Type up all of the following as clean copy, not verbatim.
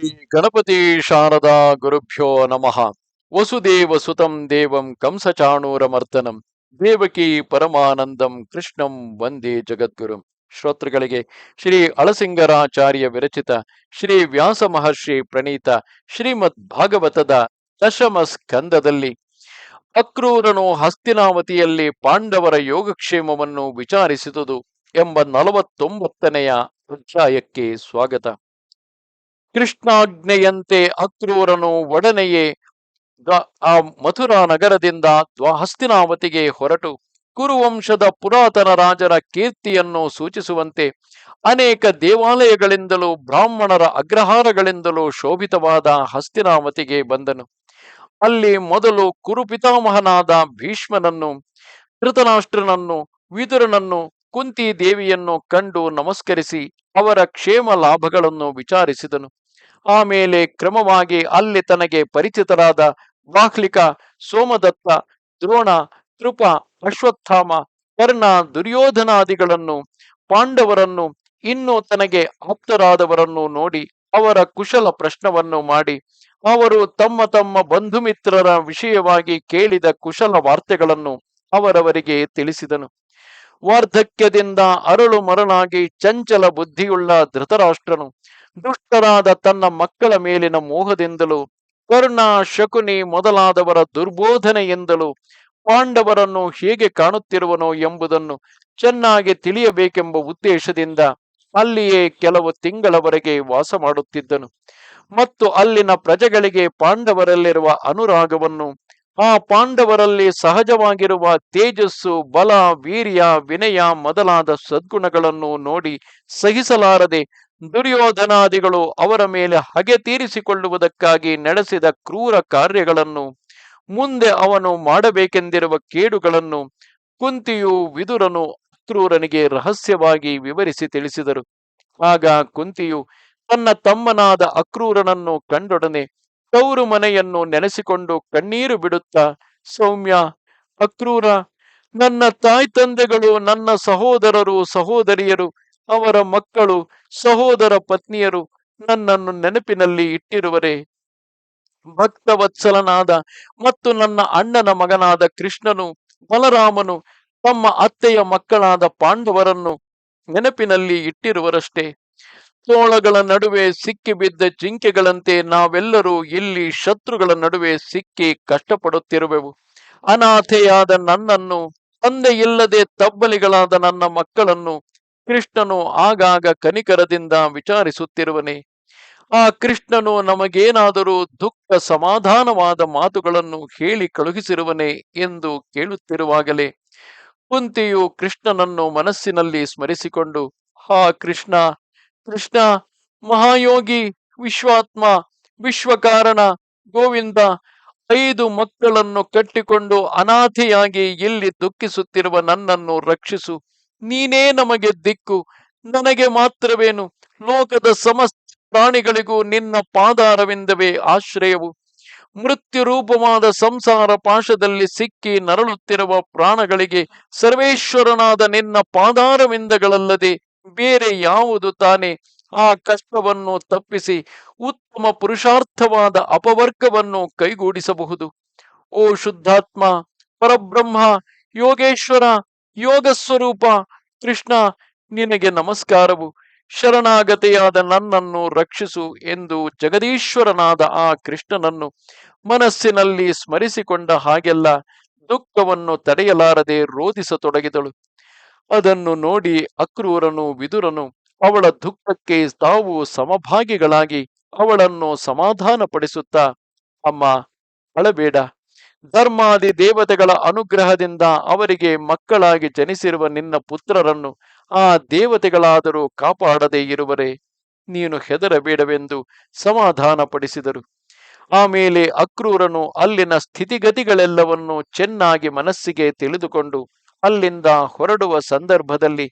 ಗಣಪತಿ ಶಾರದಾ ಗುರುಭ್ಯೋ ನಮಃ. ವಸುದೇವ ಸುತಂ ದೇವಂ ಕಂಸಚಾಣೂರಮರ್ದನಂ ದೇವಕಿ ಪರಮಾನಂದಂ ಕೃಷ್ಣಂ ವಂದೇ ಜಗದ್ಗುರುಂ. ಶ್ರೋತೃಗಳಿಗೆ ಶ್ರೀ ಅಳಸಿಂಗರಾಚಾರ್ಯ ವಿರಚಿತ ಶ್ರೀ ವ್ಯಾಸ ಮಹರ್ಷಿ ಪ್ರಣೀತ ಶ್ರೀಮದ್ ಭಾಗವತದ ದಶಮ ಸ್ಕಂದದಲ್ಲಿ ಅಕ್ರೂರನು ಹಸ್ತಿನಾವತಿಯಲ್ಲಿ ಪಾಂಡವರ ಯೋಗಕ್ಷೇಮವನ್ನು ವಿಚಾರಿಸಿದುದು ಎಂಬ 49ನೆಯ ಅಧ್ಯಾಯಕ್ಕೆ ಸ್ವಾಗತ. ಕೃಷ್ಣಾಜ್ಞೆಯಂತೆ ಅಕ್ರೂರನು ಒಡನೆಯೇ ಆ ಮಥುರಾ ನಗರದಿಂದ ಹಸ್ತಿನಾವತಿಗೆ ಹೊರಟು ಕುರುವಂಶದ ಪುರಾತನ ರಾಜರ ಕೀರ್ತಿಯನ್ನು ಸೂಚಿಸುವಂತೆ ಅನೇಕ ದೇವಾಲಯಗಳಿಂದಲೂ ಬ್ರಾಹ್ಮಣರ ಅಗ್ರಹಾರಗಳಿಂದಲೂ ಶೋಭಿತವಾದ ಹಸ್ತಿನಾವತಿಗೆ ಬಂದನು. ಅಲ್ಲಿ ಮೊದಲು ಕುರುಪಿತಾಮಹನಾದ ಭೀಷ್ಮನನ್ನು, ಧೃತರಾಷ್ಟ್ರನನ್ನು, ವಿದುರನನ್ನು, ಕುಂತಿ ದೇವಿಯನ್ನು ಕಂಡು ನಮಸ್ಕರಿಸಿ ಅವರ ಕ್ಷೇಮ ಲಾಭಗಳನ್ನು ವಿಚಾರಿಸಿದನು. ಆಮೇಲೆ ಕ್ರಮವಾಗಿ ಅಲ್ಲಿ ತನಗೆ ಪರಿಚಿತರಾದ ಬಾಹ್ಲಿಕ, ಸೋಮದತ್ತ, ದ್ರೋಣ, ಕೃಪ, ಅಶ್ವತ್ಥಾಮ, ಕರ್ಣ, ದುರ್ಯೋಧನಾದಿಗಳನ್ನು, ಪಾಂಡವರನ್ನು, ಇನ್ನೂ ತನಗೆ ಆಪ್ತರಾದವರನ್ನು ನೋಡಿ ಅವರ ಕುಶಲ ಪ್ರಶ್ನವನ್ನು ಮಾಡಿ ಅವರು ತಮ್ಮ ತಮ್ಮ ಬಂಧುಮಿತ್ರರ ವಿಷಯವಾಗಿ ಕೇಳಿದ ಕುಶಲ ವಾರ್ತೆಗಳನ್ನು ಅವರವರಿಗೆ ತಿಳಿಸಿದನು. ವಾರ್ಧಕ್ಯದಿಂದ ಅರಳು ಮರಳಾಗಿ ಚಂಚಲ ಬುದ್ಧಿಯುಳ್ಳ ಧೃತರಾಷ್ಟ್ರನು ದುಷ್ಟರಾದ ತನ್ನ ಮಕ್ಕಳ ಮೇಲಿನ ಮೋಹದಿಂದಲೂ ಕರ್ಣ, ಶಕುನಿ ಮೊದಲಾದವರ ದುರ್ಬೋಧನೆಯಿಂದಲೂ ಪಾಂಡವರನ್ನು ಹೇಗೆ ಕಾಣುತ್ತಿರುವನೋ ಎಂಬುದನ್ನು ಚೆನ್ನಾಗಿ ತಿಳಿಯಬೇಕೆಂಬ ಉದ್ದೇಶದಿಂದ ಅಲ್ಲಿಯೇ ಕೆಲವು ತಿಂಗಳವರೆಗೆ ವಾಸ ಮಾಡುತ್ತಿದ್ದನು. ಮತ್ತು ಅಲ್ಲಿನ ಪ್ರಜೆಗಳಿಗೆ ಪಾಂಡವರಲ್ಲಿರುವ ಅನುರಾಗವನ್ನು, ಆ ಪಾಂಡವರಲ್ಲಿ ಸಹಜವಾಗಿರುವ ತೇಜಸ್ಸು, ಬಲ, ವೀರ್ಯ, ವಿನಯ ಮೊದಲಾದ ಸದ್ಗುಣಗಳನ್ನು ನೋಡಿ ಸಹಿಸಲಾರದೆ ದುರ್ಯೋಧನಾದಿಗಳು ಅವರ ಮೇಲೆ ಹಗೆ ತೀರಿಸಿಕೊಳ್ಳುವುದಕ್ಕಾಗಿ ನಡೆಸಿದ ಕ್ರೂರ ಕಾರ್ಯಗಳನ್ನು, ಮುಂದೆ ಅವನು ಮಾಡಬೇಕೆಂದಿರುವ ಕೇಡುಗಳನ್ನು ಕುಂತಿಯು ವಿದುರನು ಅಕ್ರೂರನಿಗೆ ರಹಸ್ಯವಾಗಿ ವಿವರಿಸಿ ತಿಳಿಸಿದರು. ಆಗ ಕುಂತಿಯು ತನ್ನ ತಮ್ಮನಾದ ಅಕ್ರೂರನನ್ನು ಕಂಡೊಡನೆ ತವರು ಮನೆಯನ್ನು ನೆನೆಸಿಕೊಂಡು ಕಣ್ಣೀರು ಬಿಡುತ್ತಾ, ಸೌಮ್ಯ, ಅಕ್ರೂರ, ನನ್ನ ತಾಯಿ ತಂದೆಗಳು, ನನ್ನ ಸಹೋದರರು, ಸಹೋದರಿಯರು, ಅವರ ಮಕ್ಕಳು, ಸಹೋದರ ಪತ್ನಿಯರು ನನ್ನನ್ನು ನೆನಪಿನಲ್ಲಿ ಇಟ್ಟಿರುವರೆ. ಭಕ್ತವತ್ಸಲನಾದ ಮತ್ತು ನನ್ನ ಅಣ್ಣನ ಮಗನಾದ ಕೃಷ್ಣನು, ಬಲರಾಮನು ತಮ್ಮ ಅತ್ತೆಯ ಮಕ್ಕಳಾದ ಪಾಂಡವರನ್ನು ನೆನಪಿನಲ್ಲಿ ಇಟ್ಟಿರುವರಷ್ಟೇ. ತೋಳಗಳ ನಡುವೆ ಸಿಕ್ಕಿ ಬಿದ್ದ ಜಿಂಕೆಗಳಂತೆ ನಾವೆಲ್ಲರೂ ಇಲ್ಲಿ ಶತ್ರುಗಳ ನಡುವೆ ಸಿಕ್ಕಿ ಕಷ್ಟಪಡುತ್ತಿರುವೆವು. ಅನಾಥೆಯಾದ ನನ್ನನ್ನು, ತಂದೆ ಇಲ್ಲದೆ ತಬ್ಬಲಿಗಳಾದ ನನ್ನ ಮಕ್ಕಳನ್ನು ಕೃಷ್ಣನು ಆಗಾಗ ಕನಿಕರದಿಂದ ವಿಚಾರಿಸುತ್ತಿರುವನೆ. ಆ ಕೃಷ್ಣನು ನಮಗೇನಾದರೂ ದುಃಖ ಸಮಾಧಾನವಾದ ಮಾತುಗಳನ್ನು ಹೇಳಿ ಕಳುಹಿಸಿರುವನೆ ಎಂದು ಕೇಳುತ್ತಿರುವಾಗಲೇ ಕುಂತಿಯು ಕೃಷ್ಣನನ್ನು ಮನಸ್ಸಿನಲ್ಲಿ ಸ್ಮರಿಸಿಕೊಂಡು, ಹಾ ಕೃಷ್ಣ, ಕೃಷ್ಣ ಮಹಾಯೋಗಿ, ವಿಶ್ವಾತ್ಮ, ವಿಶ್ವಕಾರಣ, ಗೋವಿಂದ, 5 ಮಕ್ಕಳನ್ನು ಕಟ್ಟಿಕೊಂಡು ಅನಾಥೆಯಾಗಿ ಇಲ್ಲಿ ದುಃಖಿಸುತ್ತಿರುವ ನನ್ನನ್ನು ರಕ್ಷಿಸು. ನೀನೇ ನಮಗೆ ದಿಕ್ಕು, ನನಗೆ ಮಾತ್ರವೇನು, ಲೋಕದ ಸಮಸ್ತ ಪ್ರಾಣಿಗಳಿಗೂ ನಿನ್ನ ಪಾದಾರವಿಂದವೇ ಆಶ್ರಯವು. ಮೃತ್ಯು ರೂಪವಾದ ಸಂಸಾರ ಪಾಶದಲ್ಲಿ ಸಿಕ್ಕಿ ನರಳುತ್ತಿರುವ ಪ್ರಾಣಗಳಿಗೆ ಸರ್ವೇಶ್ವರನಾದ ನಿನ್ನ ಪಾದಾರವಿಂದಗಳಲ್ಲದೆ ಬೇರೆ ಯಾವುದು ತಾನೇ ಆ ಕಷ್ಟವನ್ನು ತಪ್ಪಿಸಿ ಉತ್ತಮ ಪುರುಷಾರ್ಥವಾದ ಅಪವರ್ಗವನ್ನು ಕೈಗೂಡಿಸಬಹುದು. ಓ ಶುದ್ಧಾತ್ಮ, ಪರಬ್ರಹ್ಮ, ಯೋಗೇಶ್ವರ, ಯೋಗ ಸ್ವರೂಪ ಕೃಷ್ಣ, ನಿನಗೆ ನಮಸ್ಕಾರವು. ಶರಣಾಗತೆಯಾದ ನನ್ನನ್ನು ರಕ್ಷಿಸು ಎಂದು ಜಗದೀಶ್ವರನಾದ ಆ ಕೃಷ್ಣನನ್ನು ಮನಸ್ಸಿನಲ್ಲಿ ಸ್ಮರಿಸಿಕೊಂಡ ಹಾಗೆಲ್ಲ ದುಃಖವನ್ನು ತಡೆಯಲಾರದೆ ರೋಧಿಸತೊಡಗಿದಳು. ಅದನ್ನು ನೋಡಿ ಅಕ್ರೂರನು, ವಿದುರನು ಅವಳ ದುಃಖಕ್ಕೆ ತಾವು ಸಮಭಾಗಿಗಳಾಗಿ ಅವಳನ್ನು ಸಮಾಧಾನಪಡಿಸುತ್ತಾ, ಅಮ್ಮ, ಅಳಬೇಡ. ಧರ್ಮಾದಿ ದೇವತೆಗಳ ಅನುಗ್ರಹದಿಂದ ಅವರಿಗೆ ಮಕ್ಕಳಾಗಿ ಜನಿಸಿರುವ ನಿನ್ನ ಪುತ್ರರನ್ನು ಆ ದೇವತೆಗಳಾದರೂ ಕಾಪಾಡದೇ ಇರುವರೆ. ನೀನು ಹೆದರಬೇಡವೆಂದು ಸಮಾಧಾನಪಡಿಸಿದರು. ಆಮೇಲೆ ಅಕ್ರೂರನು ಅಲ್ಲಿನ ಸ್ಥಿತಿಗತಿಗಳೆಲ್ಲವನ್ನು ಚೆನ್ನಾಗಿ ಮನಸ್ಸಿಗೆ ತಿಳಿದುಕೊಂಡು ಅಲ್ಲಿಂದ ಹೊರಡುವ ಸಂದರ್ಭದಲ್ಲಿ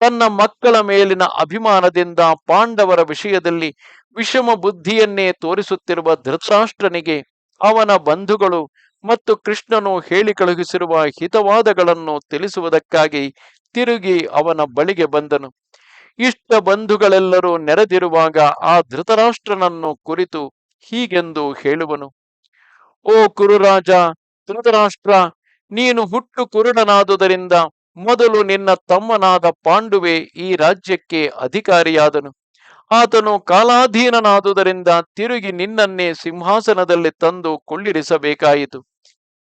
ತನ್ನ ಮಕ್ಕಳ ಮೇಲಿನ ಅಭಿಮಾನದಿಂದ ಪಾಂಡವರ ವಿಷಯದಲ್ಲಿ ವಿಷಮ ಬುದ್ಧಿಯನ್ನೇ ತೋರಿಸುತ್ತಿರುವ ಧೃತರಾಷ್ಟ್ರನಿಗೆ ಅವನ ಬಂಧುಗಳು ಮತ್ತು ಕೃಷ್ಣನು ಹೇಳಿ ಕಳುಹಿಸಿರುವ ಹಿತವಾದಗಳನ್ನು ತಿಳಿಸುವುದಕ್ಕಾಗಿ ತಿರುಗಿ ಅವನ ಬಳಿಗೆ ಬಂದನು. ಇಷ್ಟ ಬಂಧುಗಳೆಲ್ಲರೂ ನೆರೆದಿರುವಾಗ ಆ ಧೃತರಾಷ್ಟ್ರನನ್ನು ಕುರಿತು ಹೀಗೆಂದು ಹೇಳುವನು. ಓ ಕುರುರಾಜ ಧೃತರಾಷ್ಟ್ರ, ನೀನು ಹುಟ್ಟು ಕುರುಡನಾದುದರಿಂದ ಮೊದಲು ನಿನ್ನ ತಮ್ಮನಾದ ಪಾಂಡುವೆ ಈ ರಾಜ್ಯಕ್ಕೆ ಅಧಿಕಾರಿಯಾದನು. ಆತನು ಕಾಲಾಧೀನನಾದುದರಿಂದ ತಿರುಗಿ ನಿನ್ನನ್ನೇ ಸಿಂಹಾಸನದಲ್ಲಿ ತಂದು ಕೊಳ್ಳಿರಿಸಬೇಕಾಯಿತು.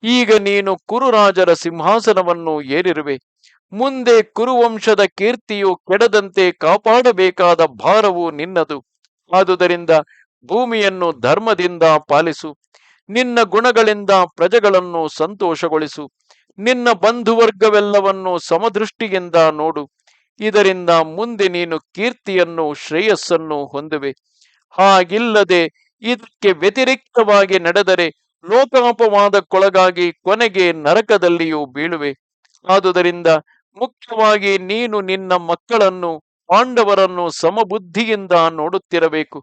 ಈಗ ನೀನು ಕುರುರಾಜರ ಸಿಂಹಾಸನವನ್ನು ಏರಿರುವೆ. ಮುಂದೆ ಕುರುವಂಶದ ಕೀರ್ತಿಯು ಕೆಡದಂತೆ ಕಾಪಾಡಬೇಕಾದ ಭಾರವು ನಿನ್ನದು. ಆದುದರಿಂದ ಭೂಮಿಯನ್ನು ಧರ್ಮದಿಂದ ಪಾಲಿಸು. ನಿನ್ನ ಗುಣಗಳಿಂದ ಪ್ರಜೆಗಳನ್ನು ಸಂತೋಷಗೊಳಿಸು. ನಿನ್ನ ಬಂಧುವರ್ಗವೆಲ್ಲವನ್ನು ಸಮದೃಷ್ಟಿಯಿಂದ ನೋಡು. ಇದರಿಂದ ಮುಂದೆ ನೀನು ಕೀರ್ತಿಯನ್ನು ಶ್ರೇಯಸ್ಸನ್ನು ಹೊಂದುವೆ. ಹಾಗಿಲ್ಲದೆ ಇದಕ್ಕೆ ವ್ಯತಿರಿಕ್ತವಾಗಿ ನಡೆದರೆ ಲೋಕಾಪವಾದಕ್ಕೊಳಗಾಗಿ ಕೊನೆಗೆ ನರಕದಲ್ಲಿಯೂ ಬೀಳುವೆ. ಆದುದರಿಂದ ಮುಖ್ಯವಾಗಿ ನೀನು ನಿನ್ನ ಮಕ್ಕಳನ್ನು ಪಾಂಡವರನ್ನು ಸಮಬುದ್ಧಿಯಿಂದ ನೋಡುತ್ತಿರಬೇಕು.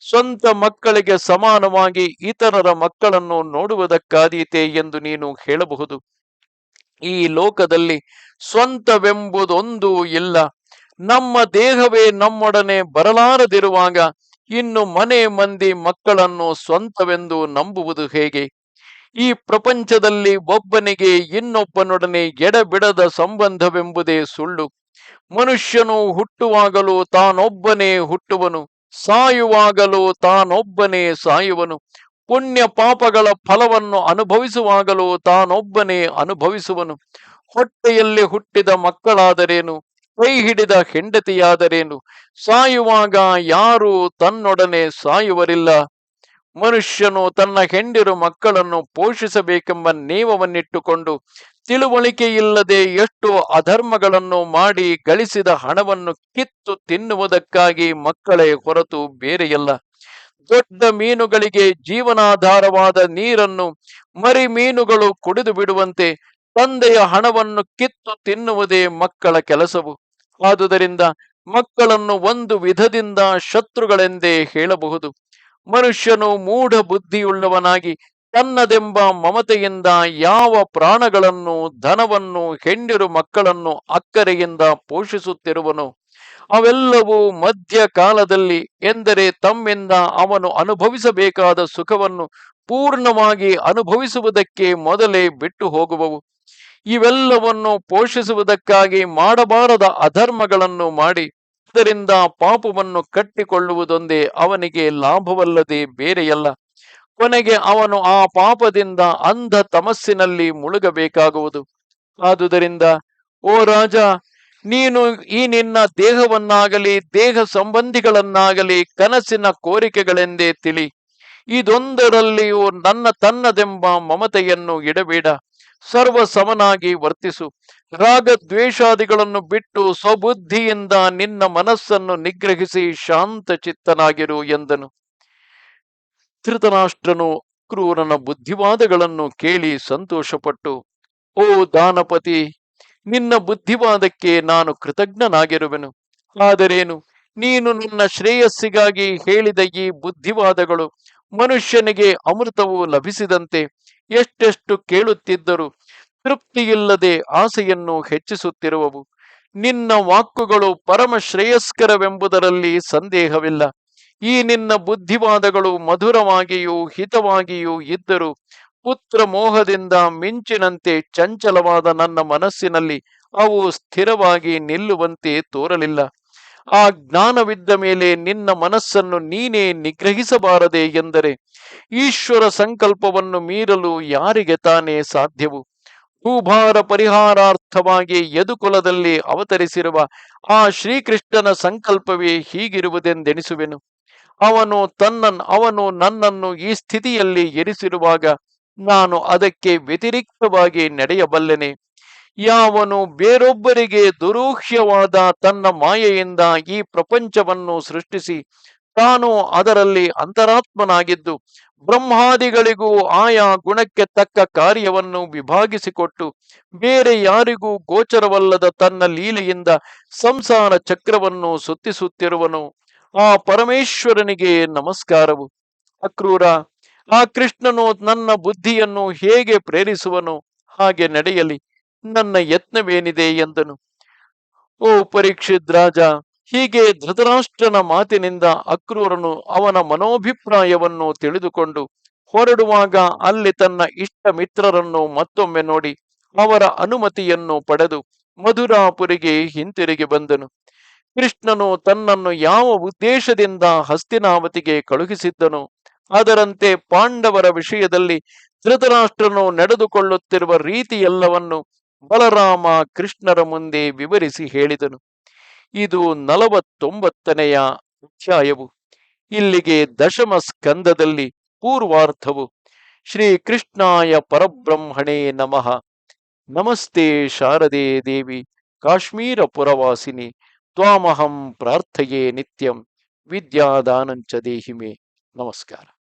ಸ್ವಂತ ಮಕ್ಕಳಿಗೆ ಸಮಾನವಾಗಿ ಇತರರ ಮಕ್ಕಳನ್ನು ನೋಡುವುದಕ್ಕಾದೀತೆ ಎಂದು ನೀನು ಹೇಳಬಹುದು. ಈ ಲೋಕದಲ್ಲಿ ಸ್ವಂತವೆಂಬುದೊಂದೂ ಇಲ್ಲ. ನಮ್ಮ ದೇಹವೇ ನಮ್ಮೊಡನೆ ಬರಲಾರದಿರುವಾಗ ಇನ್ನು ಮನೆ ಮಂದಿ ಮಕ್ಕಳನ್ನು ಸ್ವಂತವೆಂದು ನಂಬುವುದು ಹೇಗೆ? ಈ ಪ್ರಪಂಚದಲ್ಲಿ ಒಬ್ಬನಿಗೆ ಇನ್ನೊಬ್ಬನೊಡನೆ ಎಡಬಿಡದ ಸಂಬಂಧವೆಂಬುದೇ ಸುಳ್ಳು. ಮನುಷ್ಯನು ಹುಟ್ಟುವಾಗಲೂ ತಾನೊಬ್ಬನೇ ಹುಟ್ಟುವನು, ಸಾಯುವಾಗಲೂ ತಾನೊಬ್ಬನೇ ಸಾಯುವನು. ಪುಣ್ಯ ಪಾಪಗಳ ಫಲವನ್ನು ಅನುಭವಿಸುವಾಗಲೂ ತಾನೊಬ್ಬನೇ ಅನುಭವಿಸುವನು. ಹೊಟ್ಟೆಯಲ್ಲಿ ಹುಟ್ಟಿದ ಮಕ್ಕಳಾದರೇನು, ಕೈ ಹಿಡಿದ ಹೆಂಡತಿಯಾದರೇನು, ಸಾಯುವಾಗ ಯಾರೂ ತನ್ನೊಡನೆ ಸಾಯುವರಿಲ್ಲ. ಮನುಷ್ಯನು ತನ್ನ ಹೆಂಡಿರು ಮಕ್ಕಳನ್ನು ಪೋಷಿಸಬೇಕೆಂಬ ನೇಮವನ್ನಿಟ್ಟುಕೊಂಡು ತಿಳುವಳಿಕೆಯಿಲ್ಲದೆ ಎಷ್ಟು ಅಧರ್ಮಗಳನ್ನು ಮಾಡಿ ಗಳಿಸಿದ ಹಣವನ್ನು ಕಿತ್ತು ತಿನ್ನುವುದಕ್ಕಾಗಿ ಮಕ್ಕಳೇ ಹೊರತು ಬೇರೆಯಲ್ಲ. ದೊಡ್ಡ ಮೀನುಗಳಿಗೆ ಜೀವನಾಧಾರವಾದ ನೀರನ್ನು ಮರಿ ಮೀನುಗಳು ಕುಡಿದು ಬಿಡುವಂತೆ ತಂದೆಯ ಹಣವನ್ನು ಕಿತ್ತು ತಿನ್ನುವುದೇ ಮಕ್ಕಳ ಕೆಲಸವು. ಆದುದರಿಂದ ಮಕ್ಕಳನ್ನು ಒಂದು ವಿಧದಿಂದ ಶತ್ರುಗಳೆಂದೇ ಹೇಳಬಹುದು. ಮನುಷ್ಯನು ಮೂಢ ಬುದ್ಧಿಯುಳ್ಳವನಾಗಿ ತನ್ನದೆಂಬ ಮಮತೆಯಿಂದ ಯಾವ ಪ್ರಾಣಗಳನ್ನು, ಧನವನ್ನು, ಹೆಂಡಿರು ಮಕ್ಕಳನ್ನು ಅಕ್ಕರೆಯಿಂದ ಪೋಷಿಸುತ್ತಿರುವನೋ ಅವೆಲ್ಲವೂ ಮಧ್ಯ ಕಾಲದಲ್ಲಿ, ಎಂದರೆ ತಮ್ಮಿಂದ ಅವನು ಅನುಭವಿಸಬೇಕಾದ ಸುಖವನ್ನು ಪೂರ್ಣವಾಗಿ ಅನುಭವಿಸುವುದಕ್ಕೆ ಮೊದಲೇ ಬಿಟ್ಟು ಹೋಗುವವು. ಇವೆಲ್ಲವನ್ನು ಪೋಷಿಸುವುದಕ್ಕಾಗಿ ಮಾಡಬಾರದ ಅಧರ್ಮಗಳನ್ನು ಮಾಡಿ ಅದರಿಂದ ಪಾಪವನ್ನು ಕಟ್ಟಿಕೊಳ್ಳುವುದೊಂದೇ ಅವನಿಗೆ ಲಾಭವಲ್ಲದೆ ಬೇರೆಯಲ್ಲ. ಕೊನೆಗೆ ಅವನು ಆ ಪಾಪದಿಂದ ಅಂಧ ತಮಸ್ಸಿನಲ್ಲಿ ಮುಳುಗಬೇಕಾಗುವುದು. ಆದುದರಿಂದ ಓ ರಾಜ, ನೀನು ಈ ನಿನ್ನ ದೇಹವನ್ನಾಗಲಿ ದೇಹ ಸಂಬಂಧಿಗಳನ್ನಾಗಲಿ ಕನಸಿನ ಕೋರಿಕೆಗಳೆಂದೇ ತಿಳಿ. ಇದೊಂದರಲ್ಲಿಯೂ ತನ್ನದೆಂಬ ಮಮತೆಯನ್ನು ಇಡಬೇಡ. ಸರ್ವ ಸಮನಾಗಿ ವರ್ತಿಸು. ರಾಗದ್ವೇಷಾದಿಗಳನ್ನು ಬಿಟ್ಟು ಸ್ವಬುದ್ಧಿಯಿಂದ ನಿನ್ನ ಮನಸ್ಸನ್ನು ನಿಗ್ರಹಿಸಿ ಶಾಂತ ಚಿತ್ತನಾಗಿರು ಎಂದನು. ಧೃತರಾಷ್ಟ್ರನು ಕ್ರೂರನ ಬುದ್ಧಿವಾದಗಳನ್ನು ಕೇಳಿ ಸಂತೋಷಪಟ್ಟು, ಓ ದಾನಪತಿ, ನಿನ್ನ ಬುದ್ಧಿವಾದಕ್ಕೆ ನಾನು ಕೃತಜ್ಞನಾಗಿರುವೆನು. ಆದರೇನು, ನೀನು ನನ್ನ ಶ್ರೇಯಸ್ಸಿಗಾಗಿ ಹೇಳಿದ ಈ ಬುದ್ಧಿವಾದಗಳು ಮನುಷ್ಯನಿಗೆ ಅಮೃತವು ಲಭಿಸಿದಂತೆ ಎಷ್ಟೆಷ್ಟು ಕೇಳುತ್ತಿದ್ದರೂ ತೃಪ್ತಿಯಿಲ್ಲದೆ ಆಸೆಯನ್ನು ಹೆಚ್ಚಿಸುತ್ತಿರುವವು. ನಿನ್ನ ವಾಕ್ಕುಗಳು ಪರಮ ಶ್ರೇಯಸ್ಕರವೆಂಬುದರಲ್ಲಿ ಸಂದೇಹವಿಲ್ಲ. ಈ ನಿನ್ನ ಬುದ್ಧಿವಾದಗಳು ಮಧುರವಾಗಿಯೂ ಹಿತವಾಗಿಯೂ ಇದ್ದರೂ ಪುತ್ರ ಮೋಹದಿಂದ ಮಿಂಚಿನಂತೆ ಚಂಚಲವಾದ ನನ್ನ ಮನಸ್ಸಿನಲ್ಲಿ ಅವು ಸ್ಥಿರವಾಗಿ ನಿಲ್ಲುವಂತೆ ತೋರಲಿಲ್ಲ. ಆ ಜ್ಞಾನವಿದ್ದ ಮೇಲೆ ನಿನ್ನ ಮನಸ್ಸನ್ನು ನೀನೇ ನಿಗ್ರಹಿಸಬಾರದೆ ಎಂದರೆ ಈಶ್ವರ ಸಂಕಲ್ಪವನ್ನು ಮೀರಲು ಯಾರಿಗೆ ತಾನೇ ಸಾಧ್ಯವು? ಭೂಭಾರ ಪರಿಹಾರಾರ್ಥವಾಗಿ ಯದುಕುಲದಲ್ಲಿ ಅವತರಿಸಿರುವ ಆ ಶ್ರೀಕೃಷ್ಣನ ಸಂಕಲ್ಪವೇ ಹೀಗಿರುವುದೆಂದೆಣಿಸುವೆನು. ಅವನು ನನ್ನನ್ನು ಈ ಸ್ಥಿತಿಯಲ್ಲಿ ಇರಿಸಿರುವಾಗ ನಾನು ಅದಕ್ಕೆ ವ್ಯತಿರಿಕ್ತವಾಗಿ ನಡೆಯಬಲ್ಲೆನೆ? ಯಾವನು ಬೇರೊಬ್ಬರಿಗೆ ದುರೂಹ್ಯವಾದ ತನ್ನ ಮಾಯೆಯಿಂದ ಈ ಪ್ರಪಂಚವನ್ನು ಸೃಷ್ಟಿಸಿ ತಾನು ಅದರಲ್ಲಿ ಅಂತರಾತ್ಮನಾಗಿದ್ದು ಬ್ರಹ್ಮಾದಿಗಳಿಗೂ ಆಯಾ ಗುಣಕ್ಕೆ ತಕ್ಕ ಕಾರ್ಯವನ್ನು ವಿಭಾಗಿಸಿಕೊಟ್ಟು ಬೇರೆ ಯಾರಿಗೂ ಗೋಚರವಲ್ಲದ ತನ್ನ ಲೀಲೆಯಿಂದ ಸಂಸಾರ ಚಕ್ರವನ್ನು ಸುತ್ತಿಸುತ್ತಿರುವನು, ಆ ಪರಮೇಶ್ವರನಿಗೆ ನಮಸ್ಕಾರವು. ಅಕ್ರೂರ, ಆ ಕೃಷ್ಣನು ನನ್ನ ಬುದ್ಧಿಯನ್ನು ಹೇಗೆ ಪ್ರೇರಿಸುವನೋ ಹಾಗೆ ನಡೆಯಲಿ, ನನ್ನ ಯತ್ನವೇನಿದೆ ಎಂದನು. ಓ ಪರೀಕ್ಷಿತ್ ರಾಜ, ಹೀಗೆ ಧೃತರಾಷ್ಟ್ರನ ಮಾತಿನಿಂದ ಅಕ್ರೂರನು ಅವನ ಮನೋಭಿಪ್ರಾಯವನ್ನು ತಿಳಿದುಕೊಂಡು ಹೊರಡುವಾಗ ಅಲ್ಲಿ ತನ್ನ ಇಷ್ಟ ಮಿತ್ರರನ್ನು ಮತ್ತೊಮ್ಮೆ ನೋಡಿ ಅವರ ಅನುಮತಿಯನ್ನು ಪಡೆದು ಮಧುರಾಪುರಿಗೆ ಹಿಂತಿರುಗಿ ಬಂದನು. ಕೃಷ್ಣನು ತನ್ನನ್ನು ಯಾವ ಉದ್ದೇಶದಿಂದ ಹಸ್ತಿನಾವತಿಗೆ ಕಳುಹಿಸಿದ್ದನು ಅದರಂತೆ ಪಾಂಡವರ ವಿಷಯದಲ್ಲಿ ಧೃತರಾಷ್ಟ್ರನು ನಡೆದುಕೊಳ್ಳುತ್ತಿರುವ ರೀತಿಯೆಲ್ಲವನ್ನು ಬಲರಾಮ ಕೃಷ್ಣರ ಮುಂದೆ ವಿವರಿಸಿ ಹೇಳಿದನು. ಇದು 49ನೆಯ ಅಧ್ಯಾಯವು. ಇಲ್ಲಿಗೆ ದಶಮ ಸ್ಕಂದದಲ್ಲಿ ಪೂರ್ವಾರ್ಧವು. ಶ್ರೀ ಕೃಷ್ಣಾಯ ಪರಬ್ರಹ್ಮಣೇ ನಮಃ. ನಮಸ್ತೆ ಶಾರದೆ ದೇವಿ ಕಾಶ್ಮೀರ ಪುರವಾಸಿನಿ. ತ್ವಾಮಹಂ ಪ್ರಾರ್ಥಯೇ ನಿತ್ಯಂ. ವಿದ್ಯಾದಾನಂಚ ದೇಹಿಮೆ. ನಮಸ್ಕಾರ.